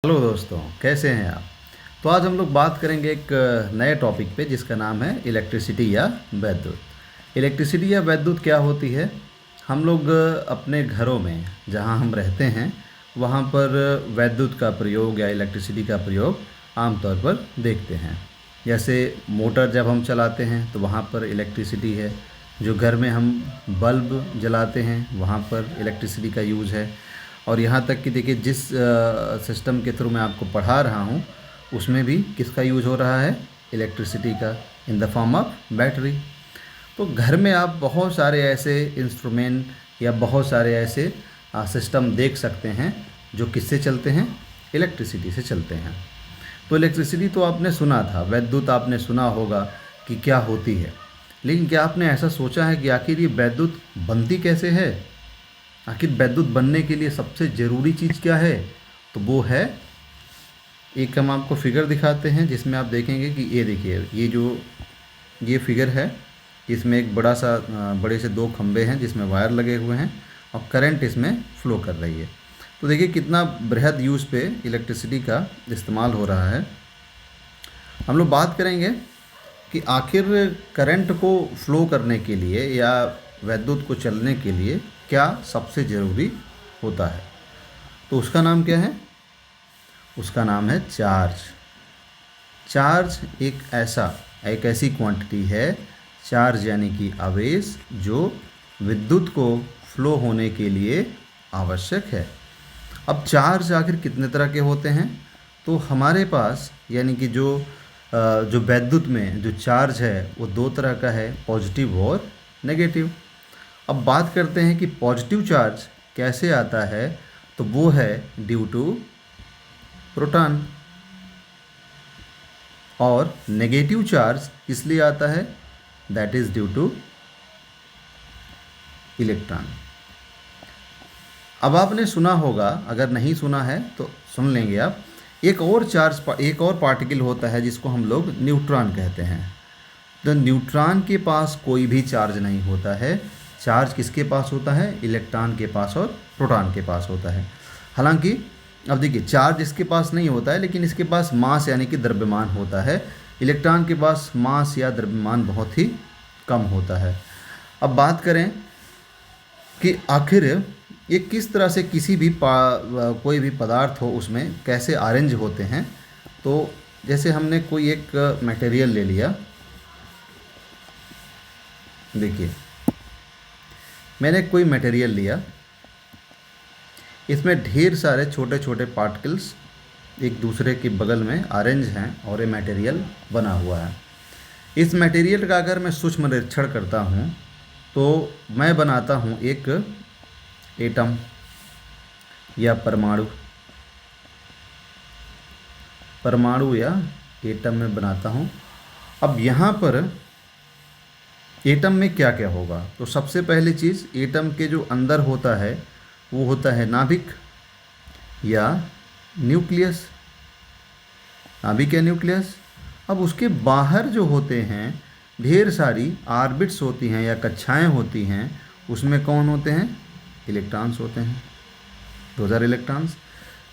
Hello दोस्तों, कैसे हैं आप। तो आज हम लोग बात करेंगे एक नए टॉपिक पे जिसका नाम है इलेक्ट्रिसिटी या वैद्युत। इलेक्ट्रिसिटी या वैद्युत क्या होती है। हम लोग अपने घरों में जहां हम रहते हैं वहां पर वैद्युत का प्रयोग या इलेक्ट्रिसिटी का प्रयोग आमतौर पर देखते हैं। जैसे मोटर जब हम चलाते हैं तो वहाँ पर इलेक्ट्रिसिटी है। जो घर में हम बल्ब जलाते हैं वहाँ पर इलेक्ट्रिसिटी का यूज़ है। और यहाँ तक कि देखिए जिस सिस्टम के थ्रू मैं आपको पढ़ा रहा हूँ उसमें भी किसका यूज़ हो रहा है, इलेक्ट्रिसिटी का, in the form of battery. तो घर में आप बहुत सारे ऐसे इंस्ट्रूमेंट या बहुत सारे ऐसे सिस्टम देख सकते हैं जो किससे चलते हैं, इलेक्ट्रिसिटी से चलते हैं। तो इलेक्ट्रिसिटी तो आपने सुना था, वैद्युत आपने सुना होगा कि क्या होती है, लेकिन क्या आपने ऐसा सोचा है कि आखिर ये वैद्युत बनती कैसे है। आखिर वैद्युत बनने के लिए सबसे ज़रूरी चीज़ क्या है, तो वो है, एक हम आपको फिगर दिखाते हैं जिसमें आप देखेंगे कि ये देखिए ये फिगर है। इसमें एक बड़े से दो खंभे हैं जिसमें वायर लगे हुए हैं और करंट इसमें फ्लो कर रही है। तो देखिए कितना बृहद यूज़ पे इलेक्ट्रिसिटी का इस्तेमाल हो रहा है। हम लोग बात करेंगे कि आखिर करंट को फ्लो करने के लिए या वैद्युत को चलने के लिए क्या सबसे ज़रूरी होता है। तो उसका नाम क्या है, उसका नाम है चार्ज। चार्ज एक ऐसी क्वांटिटी है, चार्ज यानी कि आवेश, जो विद्युत को फ्लो होने के लिए आवश्यक है। अब चार्ज आखिर कितने तरह के होते हैं, तो हमारे पास यानी कि जो वैद्युत में जो चार्ज है वो दो तरह का है, पॉजिटिव और नेगेटिव। अब बात करते हैं कि पॉजिटिव चार्ज कैसे आता है, तो वो है ड्यू टू प्रोटॉन। और नेगेटिव चार्ज इसलिए आता है, that is due two electron. अब आपने सुना होगा, अगर नहीं सुना है तो सुन लेंगे आप, एक और पार्टिकल होता है जिसको हम लोग न्यूट्रॉन कहते हैं। तो न्यूट्रॉन के पास कोई भी चार्ज नहीं होता है। चार्ज किसके पास होता है, इलेक्ट्रॉन के पास और प्रोटॉन के पास होता है। हालांकि अब देखिए चार्ज इसके पास नहीं होता है, लेकिन इसके पास मास यानी कि द्रव्यमान होता है। इलेक्ट्रॉन के पास मास या द्रव्यमान बहुत ही कम होता है। अब बात करें कि आखिर ये किस तरह से कोई भी पदार्थ हो उसमें कैसे अरेंज होते हैं। तो जैसे हमने कोई एक मटेरियल ले लिया, देखिए मैंने कोई मटेरियल लिया, इसमें ढेर सारे छोटे छोटे पार्टिकल्स एक दूसरे के बगल में अरेंज हैं और ये मटेरियल बना हुआ है। इस मटेरियल का अगर मैं सूक्ष्म निरीक्षण करता हूँ तो मैं बनाता हूँ एक एटम या परमाणु या एटम में बनाता हूँ। अब यहाँ पर एटम में क्या क्या होगा, तो सबसे पहली चीज़, एटम के जो अंदर होता है वो होता है नाभिक या न्यूक्लियस। नाभिक या न्यूक्लियस। अब उसके बाहर जो होते हैं ढेर सारी ऑर्बिट्स होती हैं या कक्षाएं होती हैं, उसमें कौन होते हैं, इलेक्ट्रॉन्स होते हैं, 2000 इलेक्ट्रॉन्स।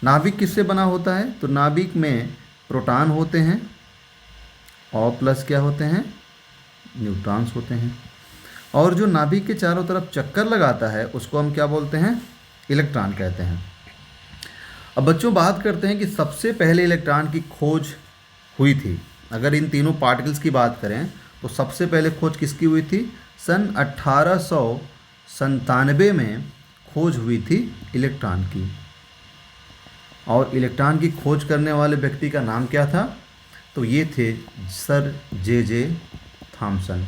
नाभिक किससे बना होता है, तो नाभिक में प्रोटॉन होते हैं और प्लस क्या होते हैं, न्यूट्रॉन्स होते हैं। और जो नाभिक के चारों तरफ चक्कर लगाता है उसको हम क्या बोलते हैं, इलेक्ट्रॉन कहते हैं। अब बच्चों बात करते हैं कि सबसे पहले इलेक्ट्रॉन की खोज हुई थी। अगर इन तीनों पार्टिकल्स की बात करें तो सबसे पहले खोज किसकी हुई थी, सन 1897 में खोज हुई थी इलेक्ट्रॉन की। और इलेक्ट्रॉन की खोज करने वाले व्यक्ति का नाम क्या था, तो ये थे sir J Thomson.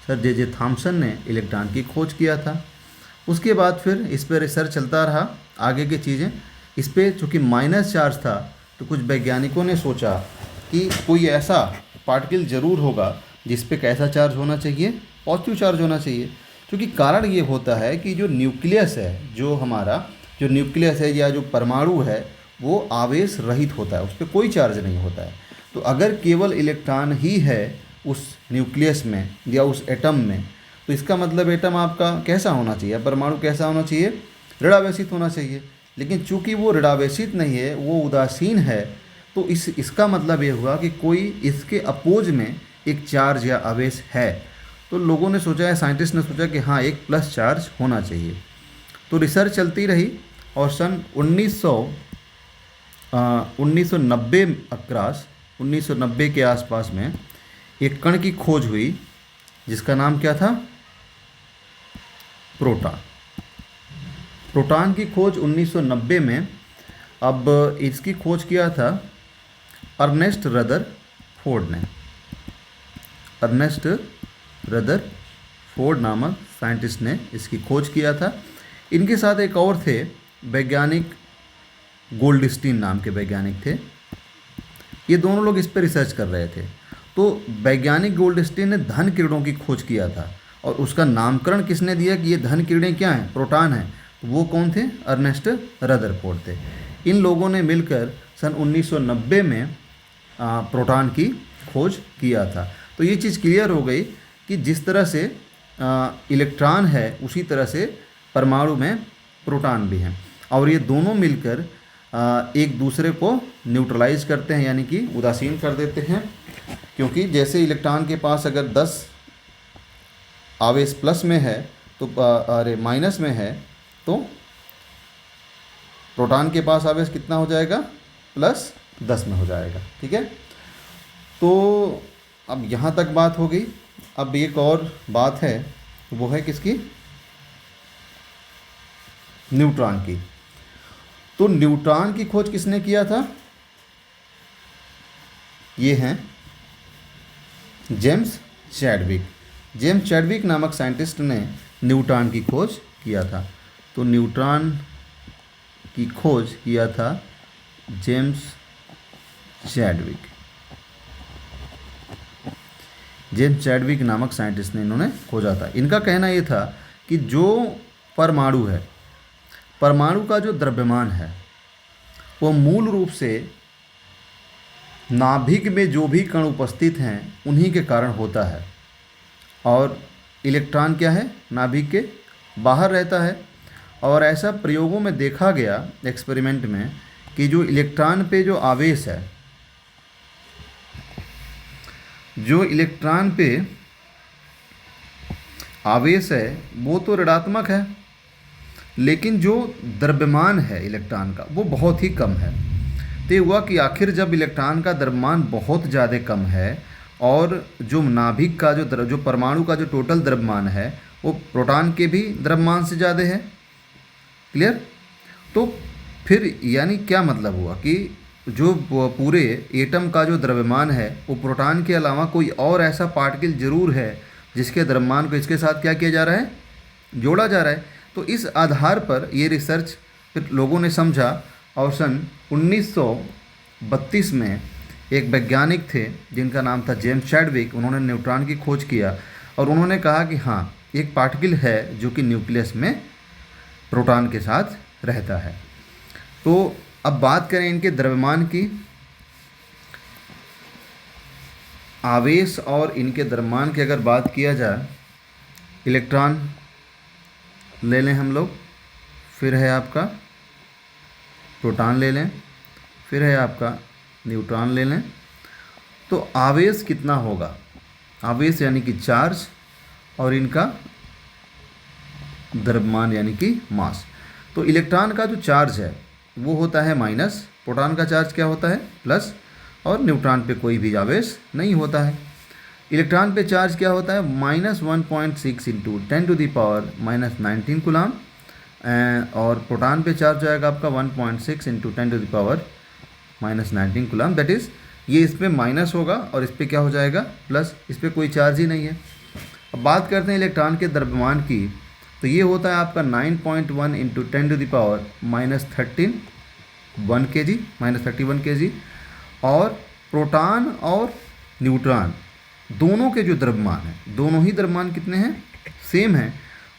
Sir J Thomson ने इलेक्ट्रॉन की खोज किया था। उसके बाद फिर इस पर रिसर्च चलता रहा, आगे की चीज़ें। इस पर चूँकि माइनस चार्ज था तो कुछ वैज्ञानिकों ने सोचा कि कोई ऐसा पार्टिकल ज़रूर होगा जिस पे कैसा चार्ज होना चाहिए, पॉजिटिव चार्ज होना चाहिए। क्योंकि कारण ये होता है कि जो न्यूक्लियस है, जो न्यूक्लियस है या जो परमाणु है, वो आवेश रहित होता है, उस पर कोई चार्ज नहीं होता है। तो अगर केवल इलेक्ट्रॉन ही है उस न्यूक्लियस में या उस एटम में, तो इसका मतलब एटम आपका कैसा होना चाहिए, परमाणु कैसा होना चाहिए, ऋणावेशित होना चाहिए। लेकिन चूंकि वो ऋणावेशित नहीं है, वो उदासीन है, तो इसका मतलब ये हुआ कि कोई इसके अपोज में एक चार्ज या आवेश है। तो लोगों ने सोचा है, साइंटिस्ट ने सोचा कि हाँ एक प्लस चार्ज होना चाहिए। तो रिसर्च चलती रही और सन 1990 अक्रॉस 1990 के आसपास में एक कण की खोज हुई जिसका नाम क्या था? प्रोटॉन। प्रोटॉन की खोज 1990 में, अब इसकी खोज किया था अर्नेस्ट रदरफोर्ड ने। अर्नेस्ट रदरफोर्ड नामक साइंटिस्ट ने इसकी खोज किया था। इनके साथ एक और थे वैज्ञानिक, गोल्डस्टीन नाम के वैज्ञानिक थे। ये दोनों लोग इस पर रिसर्च कर रहे थे। तो वैज्ञानिक गोल्डस्टीन ने धन किरणों की खोज किया था और उसका नामकरण किसने दिया कि ये धन किरणें क्या हैं? प्रोटॉन हैं। तो वो कौन थे? अर्नेस्ट रदरफोर्ड थे। इन लोगों ने मिलकर सन 1990 में प्रोटॉन की खोज किया था। तो ये चीज़ क्लियर हो गई कि जिस तरह से इलेक्ट्रॉन है उसी तरह से परमाणु में प्रोटॉन भी हैं, और ये दोनों मिलकर एक दूसरे को न्यूट्रलाइज करते हैं, यानी कि उदासीन कर देते हैं। क्योंकि जैसे इलेक्ट्रॉन के पास अगर 10 आवेश प्लस में है तो माइनस में है, तो प्रोटॉन के पास आवेश कितना हो जाएगा? प्लस 10 में हो जाएगा। ठीक है, तो अब यहाँ तक बात हो गई। अब एक और बात है, वो है किसकी? न्यूट्रॉन की। तो न्यूट्रॉन की खोज किसने किया था? ये हैं जेम्स चैडविक। जेम्स चैडविक नामक साइंटिस्ट ने न्यूट्रॉन की खोज किया था। तो न्यूट्रॉन की खोज किया था जेम्स चैडविक। जेम्स चैडविक नामक साइंटिस्ट ने इन्होंने खोजा था। इनका कहना ये था कि जो परमाणु है, परमाणु का जो द्रव्यमान है वो मूल रूप से नाभिक में जो भी कण उपस्थित हैं उन्हीं के कारण होता है, और इलेक्ट्रॉन क्या है? नाभिक के बाहर रहता है। और ऐसा प्रयोगों में देखा गया, एक्सपेरिमेंट में, कि जो इलेक्ट्रॉन पे जो आवेश है, जो इलेक्ट्रॉन पे आवेश है वो तो ऋणात्मक है, लेकिन जो द्रव्यमान है इलेक्ट्रॉन का वो बहुत ही कम है। तो ये हुआ कि आखिर जब इलेक्ट्रॉन का द्रव्यमान बहुत ज़्यादा कम है और जो नाभिक का जो परमाणु का जो टोटल द्रव्यमान है वो प्रोटॉन के भी द्रव्यमान से ज़्यादा है। क्लियर? तो फिर यानी क्या मतलब हुआ कि जो पूरे एटम का जो द्रव्यमान है वो प्रोटॉन के अलावा कोई और ऐसा पार्टिकल जरूर है जिसके द्रव्यमान को इसके साथ क्या किया जा रहा है? जोड़ा जा रहा है। तो इस आधार पर ये रिसर्च फिर लोगों ने समझा, और सन 1932 में एक वैज्ञानिक थे जिनका नाम था जेम्स चैडविक। उन्होंने न्यूट्रॉन की खोज किया और उन्होंने कहा कि हाँ एक पार्टिकल है जो कि न्यूक्लियस में प्रोटॉन के साथ रहता है। तो अब बात करें इनके द्रव्यमान की। आवेश और इनके द्रव्यमान की अगर बात किया जाए, इलेक्ट्रॉन ले लें हम लोग, फिर है आपका प्रोटॉन ले लें, फिर है आपका न्यूट्रॉन ले लें, तो आवेश कितना होगा? आवेश यानी कि चार्ज, और इनका द्रव्यमान यानी कि मास। तो इलेक्ट्रॉन का जो चार्ज है वो होता है माइनस, प्रोटॉन का चार्ज क्या होता है? प्लस, और न्यूट्रॉन पे कोई भी आवेश नहीं होता है। इलेक्ट्रॉन पे चार्ज क्या होता है? -1.6 इंटू 10⁻⁻19 कूलाम, और प्रोटॉन पे चार्ज जाएगा आपका 1.6 इंटू 10⁻⁻19 कूलाम। दैट इज़ ये इस पर माइनस होगा और इस पर क्या हो जाएगा? प्लस। इस पर कोई चार्ज ही नहीं है। अब बात करते हैं इलेक्ट्रॉन के द्रव्यमान की, तो ये होता है आपका 9.1 इंटू 10⁻⁻13 31 kg। और प्रोटॉन और न्यूट्रॉन दोनों के जो द्रव्यमान है, दोनों ही द्रव्यमान कितने हैं? सेम है,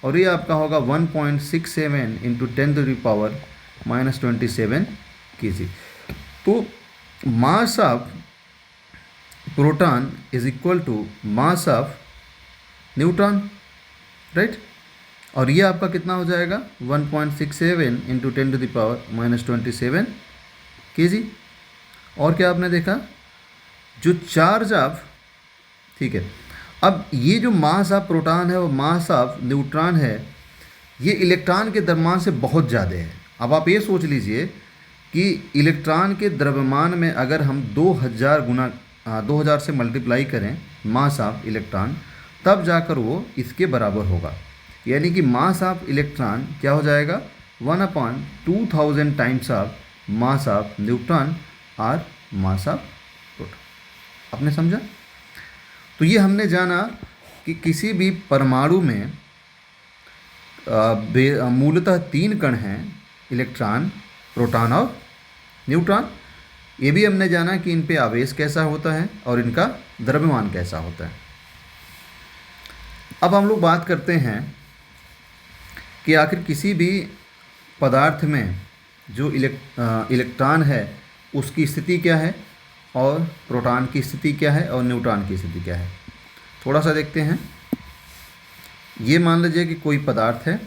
और ये आपका होगा 1.67 इंटू 10⁻⁻27 kg। तो mass of proton is equal to mass of neutron, right? और ये आपका कितना हो जाएगा 1.67 इंटू 10⁻⁻27 kg। और क्या आपने देखा, जो चार्ज ऑफ, ठीक है, अब ये जो मास ऑफ प्रोटॉन है और मास ऑफ न्यूट्रॉन है, ये इलेक्ट्रॉन के द्रव्यमान से बहुत ज़्यादा है। अब आप ये सोच लीजिए कि इलेक्ट्रॉन के द्रव्यमान में अगर हम 2000 गुना 2000 से मल्टीप्लाई करें मास ऑफ इलेक्ट्रॉन, तब जाकर वो इसके बराबर होगा। यानी कि मास ऑफ इलेक्ट्रॉन क्या हो जाएगा 1/2000 times of mass of neutron और मास ऑफ प्रोटॉन। आपने समझा? तो ये हमने जाना कि किसी भी परमाणु में मूलतः 3 कण हैं, इलेक्ट्रॉन, प्रोटॉन और न्यूट्रॉन। ये भी हमने जाना कि इन पे आवेश कैसा होता है और इनका द्रव्यमान कैसा होता है। अब हम लोग बात करते हैं कि आखिर किसी भी पदार्थ में जो इलेक्ट्रॉन है उसकी स्थिति क्या है और प्रोटॉन की स्थिति क्या है और न्यूट्रॉन की स्थिति क्या है। थोड़ा सा देखते हैं। ये मान लीजिए कि कोई पदार्थ है,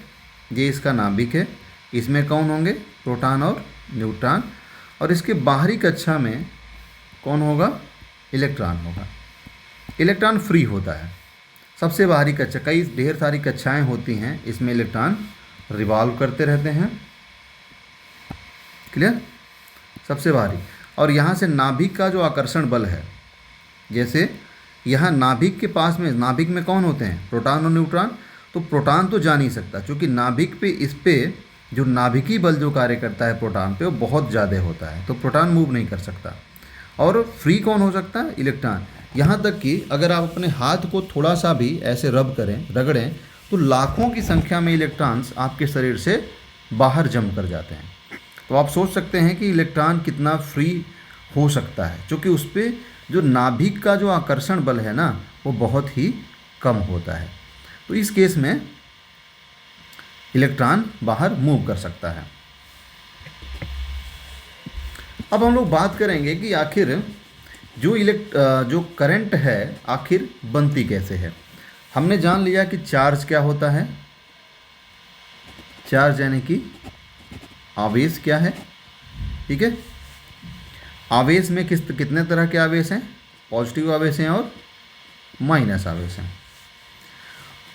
ये इसका नाभिक है, इसमें कौन होंगे, प्रोटॉन और न्यूट्रॉन, और इसके बाहरी कक्षा में कौन होगा, इलेक्ट्रॉन होगा। इलेक्ट्रॉन फ्री होता है, सबसे बाहरी कक्षा, कई ढेर सारी कक्षाएं होती हैं, इसमें इलेक्ट्रॉन रिवॉल्व करते रहते हैं। क्लियर? सबसे बाहरी। और यहाँ से नाभिक का जो आकर्षण बल है, जैसे यहाँ नाभिक के पास में, नाभिक में कौन होते हैं, प्रोटॉन और न्यूट्रॉन। तो प्रोटॉन तो जा नहीं सकता, क्योंकि नाभिक पे, इस पे जो नाभिकीय बल जो कार्य करता है प्रोटॉन पे, वो बहुत ज़्यादा होता है, तो प्रोटॉन मूव नहीं कर सकता। और फ्री कौन हो सकता है, इलेक्ट्रॉन। यहाँ तक कि अगर आप अपने हाथ को थोड़ा सा भी ऐसे रब करें, रगड़ें, तो लाखों की संख्या में इलेक्ट्रॉन्स आपके शरीर से बाहर जम कर जाते हैं। तो आप सोच सकते हैं कि इलेक्ट्रॉन कितना फ्री हो सकता है, क्योंकि उस पर जो नाभिक का जो आकर्षण बल है ना, वो बहुत ही कम होता है। तो इस केस में इलेक्ट्रॉन बाहर मूव कर सकता है। अब हम लोग बात करेंगे कि आखिर जो करंट है आखिर बनती कैसे है। हमने जान लिया कि चार्ज क्या होता है, चार्ज यानी कि आवेश क्या है, ठीक है। आवेश में कितने तरह के आवेश हैं, पॉजिटिव आवेश हैं और माइनस आवेश हैं।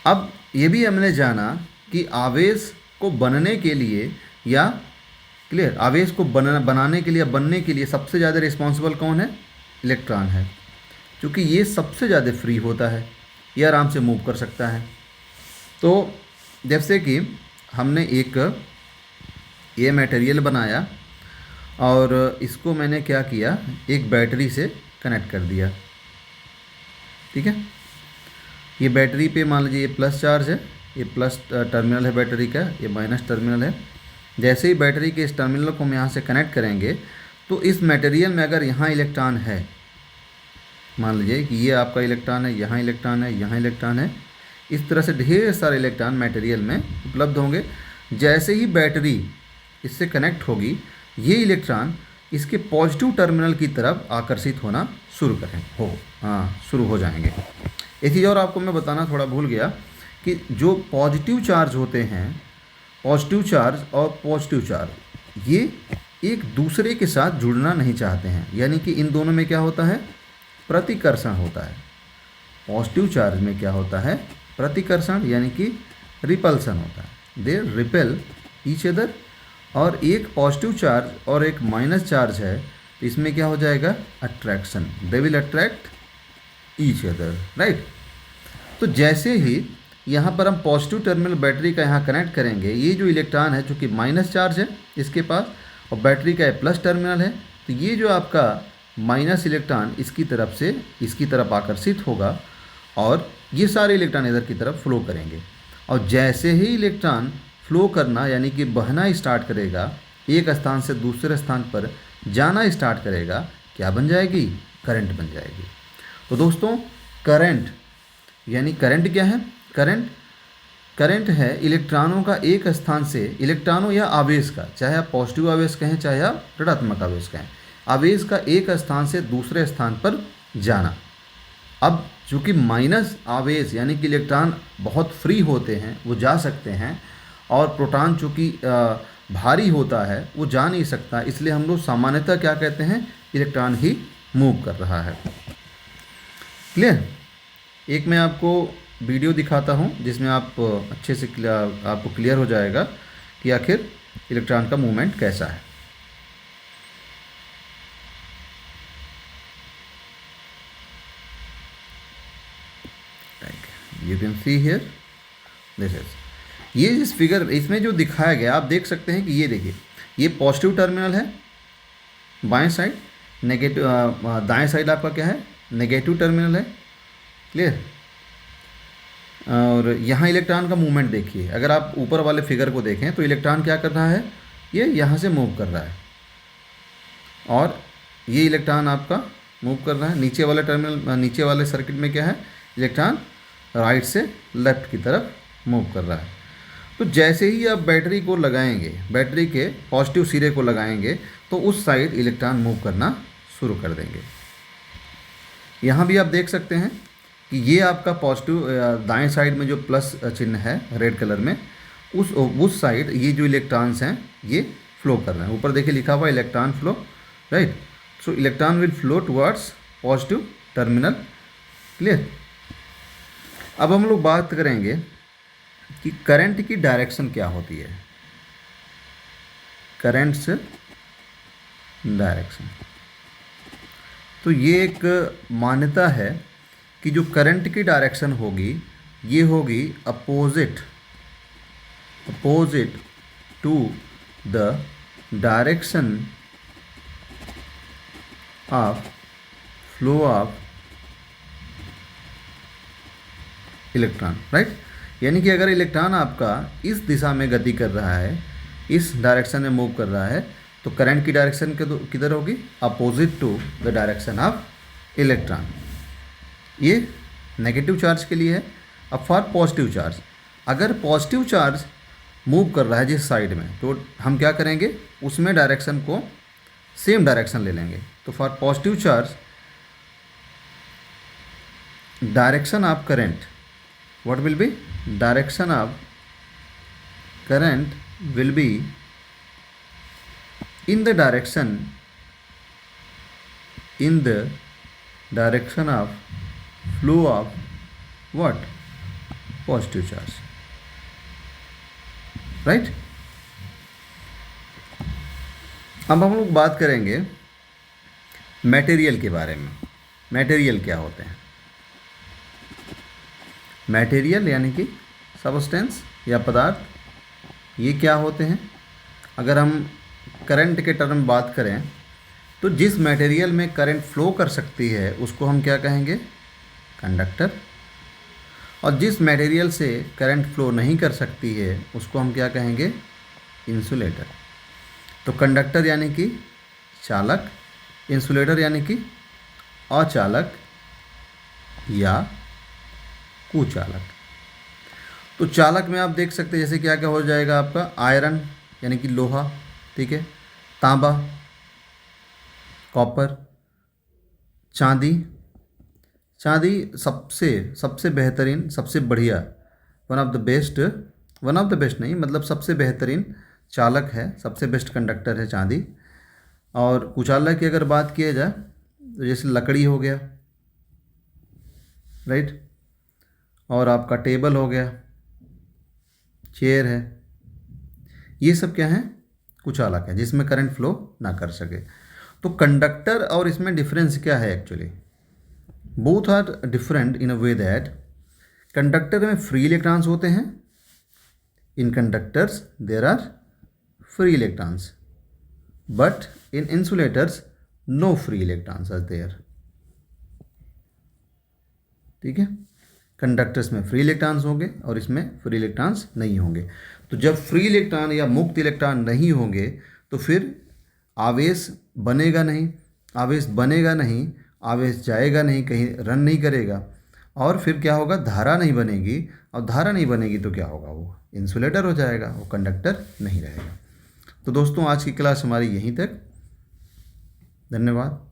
अब ये भी हमने जाना कि आवेश को बनने के लिए, या क्लियर, आवेश को बनाने के लिए, बनने के लिए सबसे ज़्यादा रिस्पॉन्सिबल कौन है, इलेक्ट्रॉन है, क्योंकि ये सबसे ज़्यादा फ्री होता है, ये आराम से मूव कर सकता है। तो जैसे कि हमने एक ये मटेरियल बनाया और इसको मैंने क्या किया, एक बैटरी से कनेक्ट कर दिया, ठीक है। ये बैटरी पे मान लीजिए ये प्लस चार्ज है, ये प्लस टर्मिनल है बैटरी का, ये माइनस टर्मिनल है। जैसे ही बैटरी के इस टर्मिनल को हम यहाँ से कनेक्ट करेंगे, तो इस मटेरियल में अगर यहाँ इलेक्ट्रॉन है, मान लीजिए कि ये आपका इलेक्ट्रॉन है, यहाँ इलेक्ट्रॉन है, यहाँ इलेक्ट्रॉन है, इस तरह से ढेर सारे इलेक्ट्रॉन मटेरियल में उपलब्ध होंगे। जैसे ही बैटरी इससे कनेक्ट होगी, ये इलेक्ट्रॉन इसके पॉजिटिव टर्मिनल की तरफ आकर्षित होना शुरू हो जाएंगे। एक चीज़ और आपको मैं बताना थोड़ा भूल गया कि जो पॉजिटिव चार्ज होते हैं, पॉजिटिव चार्ज और पॉजिटिव चार्ज, ये एक दूसरे के साथ जुड़ना नहीं चाहते हैं, यानी कि इन दोनों में क्या होता है, प्रतिकर्षण होता है। पॉजिटिव चार्ज में क्या होता है, प्रतिकर्षण, यानी कि रिपल्सन होता है, दे रिपेल ईच अदर। और एक पॉजिटिव चार्ज और एक माइनस चार्ज है, तो इसमें क्या हो जाएगा, attraction, they will attract each other, right. तो जैसे ही यहाँ पर हम पॉजिटिव टर्मिनल बैटरी का यहाँ कनेक्ट करेंगे, ये जो इलेक्ट्रॉन है, जो कि माइनस चार्ज है इसके पास, और बैटरी का प्लस टर्मिनल है, तो ये जो आपका माइनस इलेक्ट्रॉन इसकी तरफ से इसकी तरफ आकर्षित होगा और ये सारे इलेक्ट्रॉन इधर की तरफ फ्लो करेंगे। और जैसे ही इलेक्ट्रॉन फ्लो करना यानी कि बहना स्टार्ट करेगा, एक स्थान से दूसरे स्थान पर जाना स्टार्ट करेगा, क्या बन जाएगी, करंट बन जाएगी। तो दोस्तों करंट यानी करंट क्या है, करंट है इलेक्ट्रॉनों का एक स्थान से, इलेक्ट्रॉनों या आवेश का, चाहे आप पॉजिटिव आवेश कहें चाहे आप ऋणात्मक आवेश कहें, आवेश का एक स्थान से दूसरे स्थान पर जाना। अब चूँकि माइनस आवेश यानी कि इलेक्ट्रॉन बहुत फ्री होते हैं, वो जा सकते हैं, और प्रोटॉन चूँकि भारी होता है वो जा नहीं सकता, इसलिए हम लोग सामान्यतः क्या कहते हैं, इलेक्ट्रॉन ही मूव कर रहा है। क्लियर? एक मैं आपको वीडियो दिखाता हूँ जिसमें आप अच्छे से आपको क्लियर हो जाएगा कि आखिर इलेक्ट्रॉन का मूवमेंट कैसा है। You can see here this is, ये इस फिगर इसमें जो दिखाया गया आप देख सकते हैं कि ये देखिए, ये पॉजिटिव टर्मिनल है बाएं साइड, नेगेटिव दाएं साइड आपका क्या है, नेगेटिव टर्मिनल है। क्लियर? और यहाँ इलेक्ट्रॉन का मूवमेंट देखिए, अगर आप ऊपर वाले फिगर को देखें तो इलेक्ट्रॉन क्या कर रहा है, ये यहाँ से मूव कर रहा है, और ये इलेक्ट्रॉन आपका मूव कर रहा है। नीचे वाले टर्मिनल, नीचे वाले सर्किट में क्या है, इलेक्ट्रॉन राइट से लेफ्ट की तरफ मूव कर रहा है। तो जैसे ही आप बैटरी को लगाएंगे, बैटरी के पॉजिटिव सिरे को लगाएंगे, तो उस साइड इलेक्ट्रॉन मूव करना शुरू कर देंगे। यहाँ भी आप देख सकते हैं कि ये आपका पॉजिटिव दाएं साइड में जो प्लस चिन्ह है रेड कलर में, उस साइड ये जो इलेक्ट्रॉन्स हैं ये फ्लो कर रहे हैं। ऊपर देखिए लिखा हुआ electron flow, right? So electron will flow towards positive terminal. Clear? अब हम लोग बात करेंगे कि करंट की डायरेक्शन क्या होती है। करंट से डायरेक्शन, तो ये एक मान्यता है कि जो करंट की डायरेक्शन होगी ये होगी opposite to the direction of flow of electron, right? यानी कि अगर इलेक्ट्रॉन आपका इस दिशा में गति कर रहा है, इस डायरेक्शन में मूव कर रहा है, तो करंट की डायरेक्शन किधर होगी, opposite to the direction of electron. ये नेगेटिव चार्ज के लिए है। अब फॉर पॉजिटिव चार्ज, अगर पॉजिटिव चार्ज मूव कर रहा है जिस साइड में, तो हम क्या करेंगे, उसमें डायरेक्शन को सेम डायरेक्शन ले लेंगे। तो for positive charge direction of current, what will be, direction of current will be in the direction of flow of what, positive charge, right? अब हम लोग बात करेंगे मटेरियल के बारे में। मटेरियल क्या होते हैं? मटेरियल यानी कि सबस्टेंस या पदार्थ, ये क्या होते हैं? अगर हम करंट के टर्म में बात करें तो जिस मटेरियल में करंट फ्लो कर सकती है उसको हम क्या कहेंगे, कंडक्टर। और जिस मटेरियल से करंट फ्लो नहीं कर सकती है उसको हम क्या कहेंगे, इंसुलेटर। तो कंडक्टर यानी कि चालक, इंसुलेटर यानी कि अचालक या कुचालक। तो चालक में आप देख सकते हैं जैसे क्या क्या हो जाएगा आपका, आयरन यानी कि लोहा, ठीक है, तांबा, कॉपर, चांदी। चांदी सबसे बेहतरीन, सबसे बढ़िया, वन ऑफ द बेस्ट नहीं, मतलब सबसे बेहतरीन चालक है, सबसे बेस्ट कंडक्टर है चांदी। और कुचालक की अगर बात किया जाए तो जैसे लकड़ी हो गया, राइट, और आपका टेबल हो गया, चेयर है, ये सब क्या है, कुचालक है जिसमें करंट फ्लो ना कर सके। तो कंडक्टर और इसमें डिफरेंस क्या है actually, both are different in a way that conductor में फ्री इलेक्ट्रॉन्स होते हैं, in conductors there are free electrons, but in insulators no free electrons are there. ठीक है, कंडक्टर्स में फ्री इलेक्ट्रॉन्स होंगे और इसमें फ्री इलेक्ट्रॉन्स नहीं होंगे। तो जब फ्री इलेक्ट्रॉन या मुक्त इलेक्ट्रॉन नहीं होंगे तो फिर आवेश बनेगा नहीं, आवेश जाएगा नहीं, कहीं रन नहीं करेगा, और फिर क्या होगा, धारा नहीं बनेगी, और धारा नहीं बनेगी तो क्या होगा, वो इंसुलेटर हो जाएगा, वो कंडक्टर नहीं रहेगा। तो दोस्तों आज की क्लास हमारी यहीं तक, धन्यवाद।